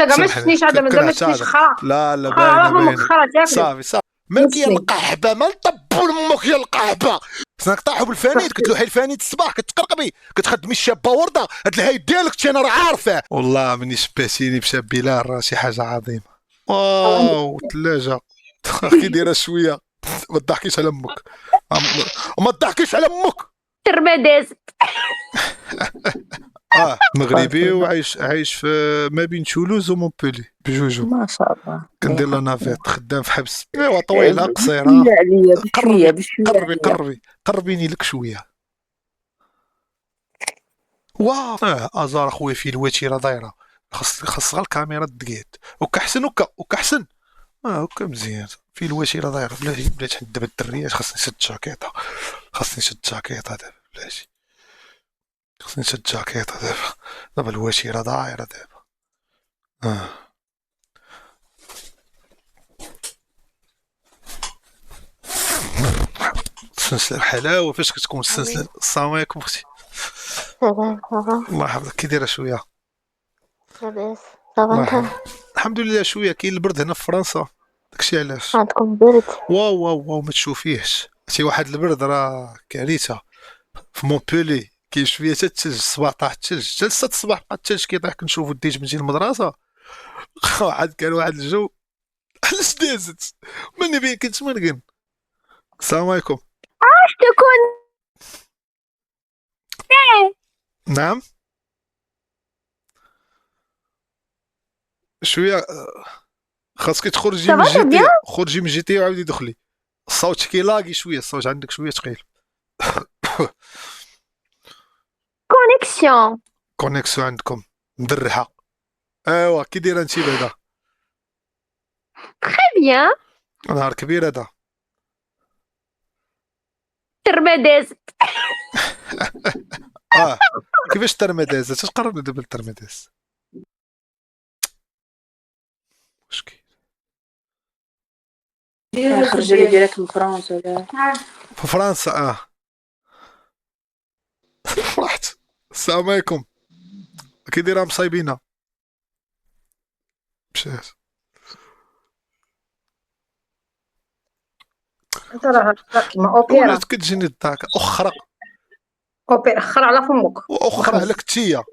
انت كاع ما سامحني شفتنيش عاد مازال ما شفتنيش كنعتذر. خرا. لا خرا باينه راه امك باينه. خرا تاكلو. صافي مالك يا مسلم. القحبه مال طبول امك يا القحبه. خصنا نقطعوا بالفانيت، كتلوحي الفانيت الصباح كتقرقبي كتخدمي الشابه ورده هاد الهاي ديالك انا راه عارفه. والله مني شبهتيني بشاب بلال راه شي حاجه عظيمه. واو ثلاجه كي دايره شويه. ما تضحكيش على امك. ما تضحكيش على امك. ترمداز. مغربي وعايش في ما بين تولوز ومونبولي بجوجو. ما شاء الله كندير لا مليحة. نافيت خدام في حبس. ايوا طويله قصيره. بشوية عليا قربي بشوية بشوية قربي عليا. قربي قربيني لك شويه. واه ازار اخويا في الوتيره دايره. خاص غير الكاميرا دقيت وكحسن وكحسن. هكا مزيان في الوتيره دايره. بلاتي حد دابا الدريات خاصني نشد جاكيطه. دابا بلاتي خاصني نشد جاكيطه دابا الوتيره دايره دابا. السلسله الحلاوه فاش كتكون السلسله. السلام عليكم اختي. سلام صافا الله يحفظك كي دايره شويه. لاباس صافا الله انت يحفظك. الحمد لله شويه كاين البرد هنا في فرنسا داكشي علاش. عندكم برد؟ واو ما تشوفيهش شي واحد البرد راه كارثه. في مونبولي كاين شويه حتى الثلج الصباح طاح الثلج حتى 6 الصباح بقى الثلج كيطيح. كنشوفو الديج نجي للمدرسه كان واحد الجو. علاش دازت ماني بين كنت مرقن. السلام عليكم. تكون نعم شويه خاصك تخرجي من صافا جي بيان. تي. خرجي من جي تي وعاودي دخلي. الصوت كيلاقي شويه. الصوت عندك شويه ثقيل. كونيكسيون. كونيكسيون عندكم مدرحه. ايوا كي دايره انتي بعدا؟ تري بيان. نهار كبير هذا. ترمداز. كيفاش ترمداز؟ تقربنا دابا الترمداز. مشكل. خرج لي ديالك من فرنسا. في فرنسا فرحت. السلام عليكم. كي دايره مصايبينا؟ مشات. انت راه كيما اوبيرا. ولات كتجيني الضحكه اخرى. اوبيرا خر على فمك. واخرى على كتيه.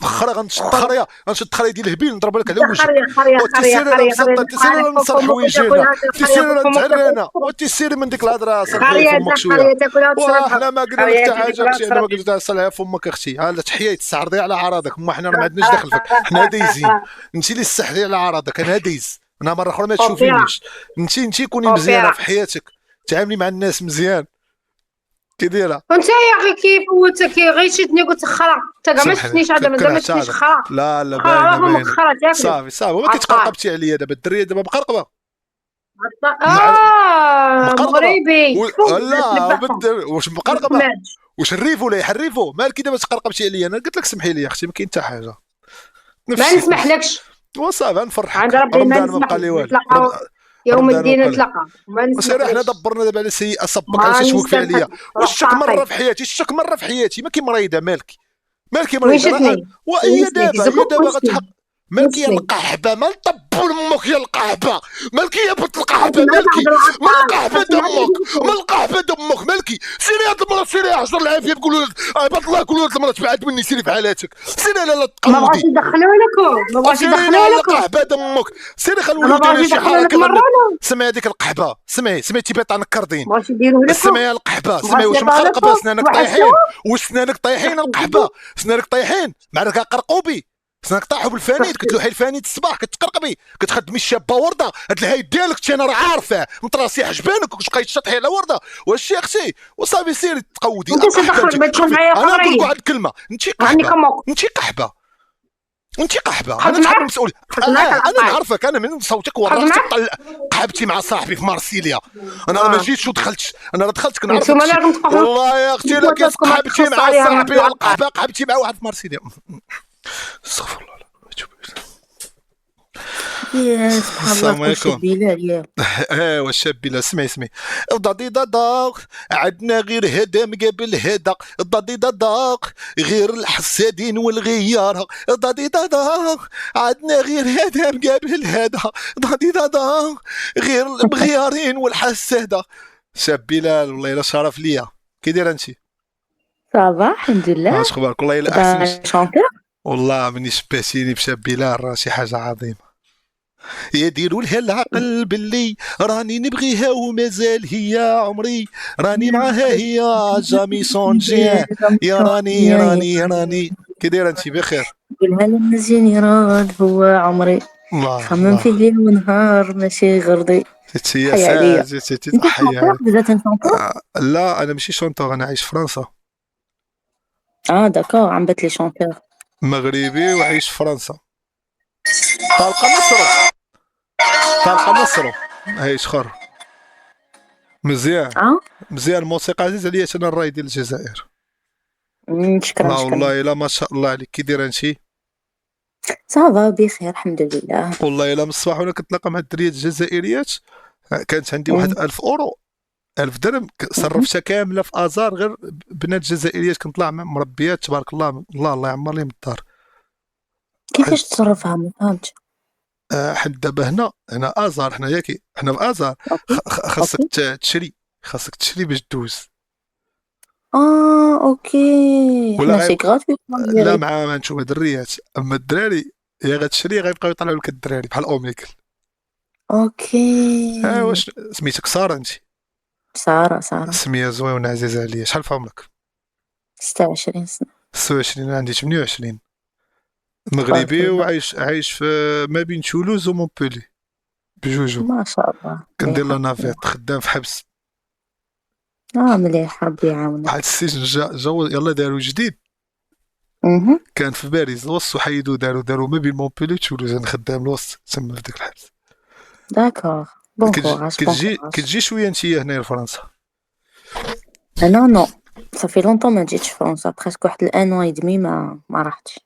اخرى غنشد خريه ديال الهبيل نضرب لك على وجهك. خريه وتسيري مسطر تسيري نصر حوايجينا. تسيري نتعرينا وتسيري من ديك الهضره صرحي فمك شويه. وحنا ما قلنا لك حتى حاجه اختي. انا ما قلت صلحي فمك اختي. ها تحيه تستعرضي على عراضك. ما حنا ما عندناش دخل فيك. حنا دايزين. انت اللي تستحضري على عراضك. انا دايز. انا مره اخرى ما تشوفينيش. انت كوني مزيانه في حياتك. تعاملي مع الناس مزيان. كي دايره؟ وانت يا اخي كيف كي غير شتني قلت خرا. انت كاع ما شفتنيش عاد مازال ما شفتنيش خرا. لا خرا راه باينه امك خرا تاكلو. صافي وما كتقرقبتي عليا دابا الدريه دابا مقرقبه. مغربي. لا واش مقرقبه؟ واش الريفو ولا يحرفو؟ مالك دابا تقرقبتي عليا؟ انا قلت لك سمحي لي اختي ما كاين حتى حاجه. ما نسمحلكش. وصافي نفرحك. عند ربي ما رمضان ما بقى لي والو. نتلاقاو يوم الدين نتلاقاو. ما سير حنا نسمحلكش. دبرنا دابا على سيئه سبق علاش تشوك في عليا. واش شك مره في حياتي الشك مره في حياتي. ما كي مريضه مالك مريضه. وهي دابا غتحق. مالك يا القحبه مال طبول امك يا القحبه. مالك يا بنت القحبه مالكي. مال القحبه دمك. مال القحبه دمك مالكي. سيري هاد المرات سيري 10 العافيه تقولوا عباد الله كل ولد المرات بعد مني سيري في حالاتك. سيري لا تقلدي. ما بغاش يدخلوا لكم. ما بغاش يدخلوا لكم. القحبه دمك. سيري خلي وليدي داير شي حركه. سمعي هذيك القحبه. سمعتي بيطا نكردين. بغاش يديروا لكم. سمعي القحبه. سمعي واش مقرقبه سنانك طايحين. واش سنانك طايحين القحبه. سنانك طايحين معرك قرقوبي. سنانك طاحوا بالفانيت. كتلوحي الفانيت الصباح كتقرقبي كتخدمي الشابه ورده. هاد الهاي ديالك انا راه عارفه مطراسي حجبانك واش بقيتي تشطحي على ورده. واش يا اختي وصافي سيري تقودي. انت تدخل بتكون معايا انا نقول لك واحد الكلمه. انت قحبه. انا نتحمل المسؤوليه. انا نعرفك. انا من صوتك وراه قحبتي مع صاحبي في مارسيليا. انا ما جيتش ودخلتش. انا راه دخلت كنعرفك. والله يا اختي لا قحبتي مع صاحبي قحبتي مع واحد في مارسيليا. استغفر الله. سبحان الله السلام تكون عليكم. شبيله عليا. ايوا الشاب بلا سمعي ضادي دادا، عندنا غير هدا مقابل هدا، ضادي دادا غير الحسادين والغيارة، ضادي دادا عندنا غير هدا مقابل هدا، ضادي دادا غير المغيارين والحسادة. شاب بلال والله الا شرف ليا. كي داير انت؟ صافا الحمد لله. اش اخبارك؟ والله الا دابا احسن. شونتور. والله مني شبهتيني بشاب بلال راه شي حاجة عظيمة. يديروا لها العقل باللي راني نبغيها ومازال هي عمري، راني معاها هي جامي سونجي، يا راني. كي داير انت؟ بخير؟ قولها للمزيان يراد هو عمري، الله خمم فيه الله. ليل ونهار ماشي غردي. جيتي يا حي عليا. ساج، جيتي انت تحية شونتور عليك. بزاف شونتور. لا انا ماشي شونتور، انا عايش في فرنسا. داكور عم بات لي شونتور. مغربي وعايش في فرنسا. طلقة نصرو هاي شخر. مزيان. اه مزيان، الموسيقى عزيز عليا انا الراي ديال الجزائر. شكرا لا شكرا. والله الا ما شاء الله عليك. كي داير انت؟ صافا بخير الحمد لله. والله الا من الصباح وانا كنتلاقى مع الدريات الجزائريات، كانت عندي واحد 1000 اورو، 1000 درهم صرفتها كامله في ازار، غير بنات جزائريات كنطلع مع مربيات تبارك الله، الله يعمر لهم الدار. كيفاش تصرفها ما فهمتش. حنا دابا هنا ازار، حنا ياكي حنا في ازار. اوكي خاصك اوكي. تشري باش دوز. اوكي ولا حنا سي غيبقى غراتوي لا ديري. مع ما نشوف دريات، اما الدراري يا غتشري غيبقاو يطلعوا لك الدراري بحال اوميكل. اوكي. واش سميتك ساره انت؟ سارة سميه زوينه عزيزه عليا. شحال في عمرك؟ 26 سنة. 26. عندي 28. تبارك مغربي الله. وعايش في ما بين تولوز ومونبولي بجوجو. ما شاء الله كندير لا مليحة نافيت، خدام في حبس. مليح ربي واحد يعاونك. السجن جو يلا داروا جديد، اها. كان في باريس الوسط وحيدوا داروا ما بين مونبولي وتولوز. انا خدام الوسط تما في ديك الحبس. داكوغ بون كوراج بون كوراج. كتجي شويه انت هنا لفرنسا؟ انا نو صافي لونطون ما جيتش فرنسا، بريسك واحد الان و دمي ما رحتش.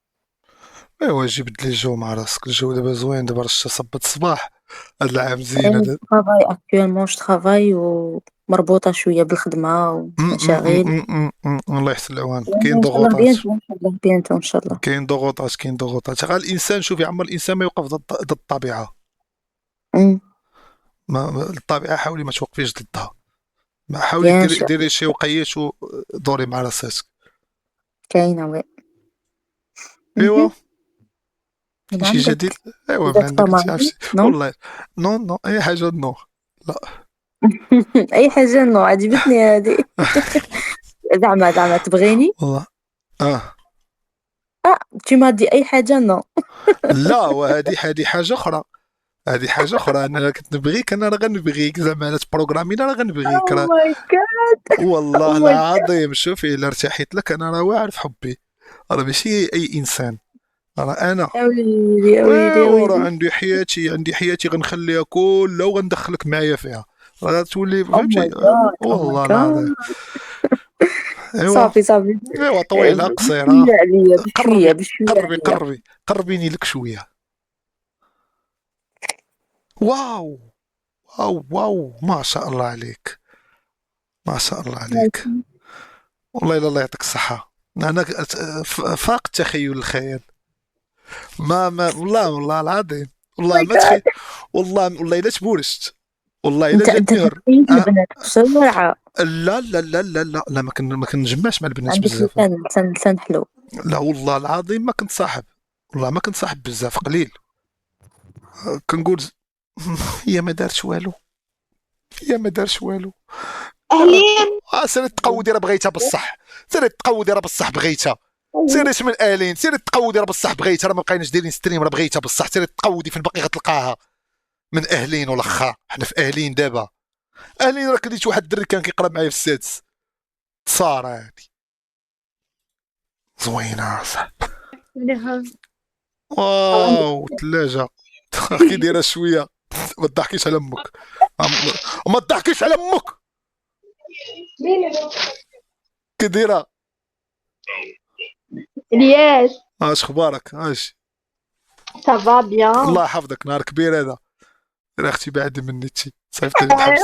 ايوا جي بدلي الجو مع راسك، الجو دابا زوين، دابا الشتا صبت الصباح، هاد العام زين هذا. ترافاي اكطوالمون جو ترافاي ومربوطة شوية بالخدمة ومشاغل. الله يحسن العوان. كاين ان شاء الله ضغوطات، بيانتو ان شاء الله بيانتو ان شاء الله. كاين ضغوطات غير الانسان. شوف يا عمر، الانسان ما يوقف ضد الطبيعه. أمم، الطبيعه حاولي ما توقفيش ضدها، ما حاولي بيان ديري سور ديري شي وقيت ودوري مع راسك. كاينة وي. ايوا من شي عندك جديد. ايوا من بزاف عندك انت طماطم عرفتي. نو. والله نو اي حاجه نو. لا اي حاجة نو عجبتني هذه. زعما تبغيني. والله tu m'as dit اي حاجة نو. لا، وهذه حاجه اخرى. هذه حاجه اخرى. انا كنت نبغيك، انا راه غنبغيك زعما لا تبروغرامي، انا راه غنبغيك او راه. ماي جاد او والله ماي جاد. العظيم شوفي الا ارتحيت لك انا راه واعر في حبي، راه ماشي اي انسان، راه انا. وراه اويلي. عندي حياتي غنخليها كلها وغندخلك معايا فيها، راه تولي او فهمتي. ماي جاد او ماي والله العظيم. جاد. ايوا صافي ايوا طويله قصيره. بشوية عليا قربي بشوية قربي عليا. قربي قربيني لك شويه. واو واو ما شاء الله عليك، ما شاء الله عليك. والله الا الله يعطيك الصحه. انا فاق التخيل الخيال. ما والله العظيم. والله ماي ما جاد. تخيل. والله الا تبورشت، والله الا انت جاتني تخيل البنات بسرعة. لا ما كنجمعش مع البنات عندك بزاف. لسان حلو. لا والله العظيم ما كنت صاحب، والله ما كنت صاحب بزاف، قليل. كنقول هي ما دارش والو، هي ما دارش والو. أهلين. سيري تقودي راه بغيتها بصح، سيري تقودي راه بصح بغيتها. سيري من الين، سيري تقودي راه بصح بغيتها، راه ما بقيناش دايرين ستريم، راه بغيتها بصح. سيري تقودي فين باقي غتلقاها. من اهلين والاخا، حنا في اهلين دابا. اهلين راه كليت واحد الدري كان كيقرا معايا في السادس، ساره هادي زوينه صح. واو ثلاجه. كي دايره شويه. ما تضحكيش على امك، ما تضحكيش على امك. كي دايره؟ الياس. اش اخبارك؟ اش سافا بيان. الله يحفظك، نهار كبير هذا. راه اختي بعد مني تشي صيفط لي الحبس.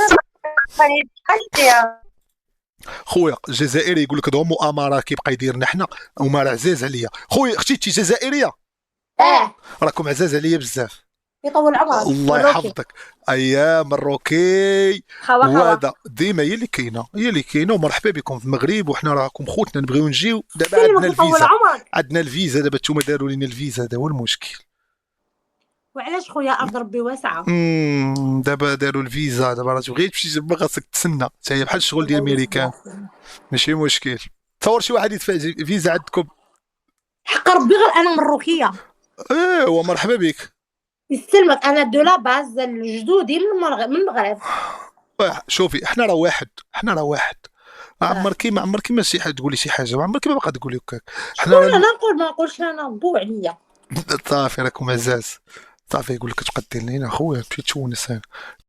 خويا الجزائري يقول لك هذا مؤامره كيبقى يديرنا حنا وما راه عزاز عليا. خويا اختي انت جزائريه راكم عزاز عليا بزاف. يطول عمرك. الله يحفظك. ايام مروكي خوا وهذا ديما هي اللي كاينه، هي اللي كاينه. ومرحبا بكم في المغرب، وحنا راكم خوتنا نبغيو نجيو. دابا عندنا يطول الفيزا، عمرك. عندنا الفيزا دابا. نتوما داروا لنا الفيزا، هذا هو المشكل. وعلاش خويا ارض ربي واسعه. دابا داروا الفيزا، دابا راه تبغي تمشي تما خاصك تسنى، حتى هي بحال الشغل ديال الامريكان. ماشي مشكل. تصور شي واحد يدفع فيزا عندكم. حق ربي غير انا مروكيه. ايوا مرحبا بك. يسلمك، انا دو لا باز جدودي من المغرب. شوفي احنا راه واحد، احنا راه واحد. عمركي ما عمركي ما شي حد تقولي شي حاجه، ما عمركي ما باقا تقولي هكاك. انا نقول ما نقولش، انا بو عليا. صافي راكم عزاز. صافي يقول لك تقدر لينا خويا تمشي تونس.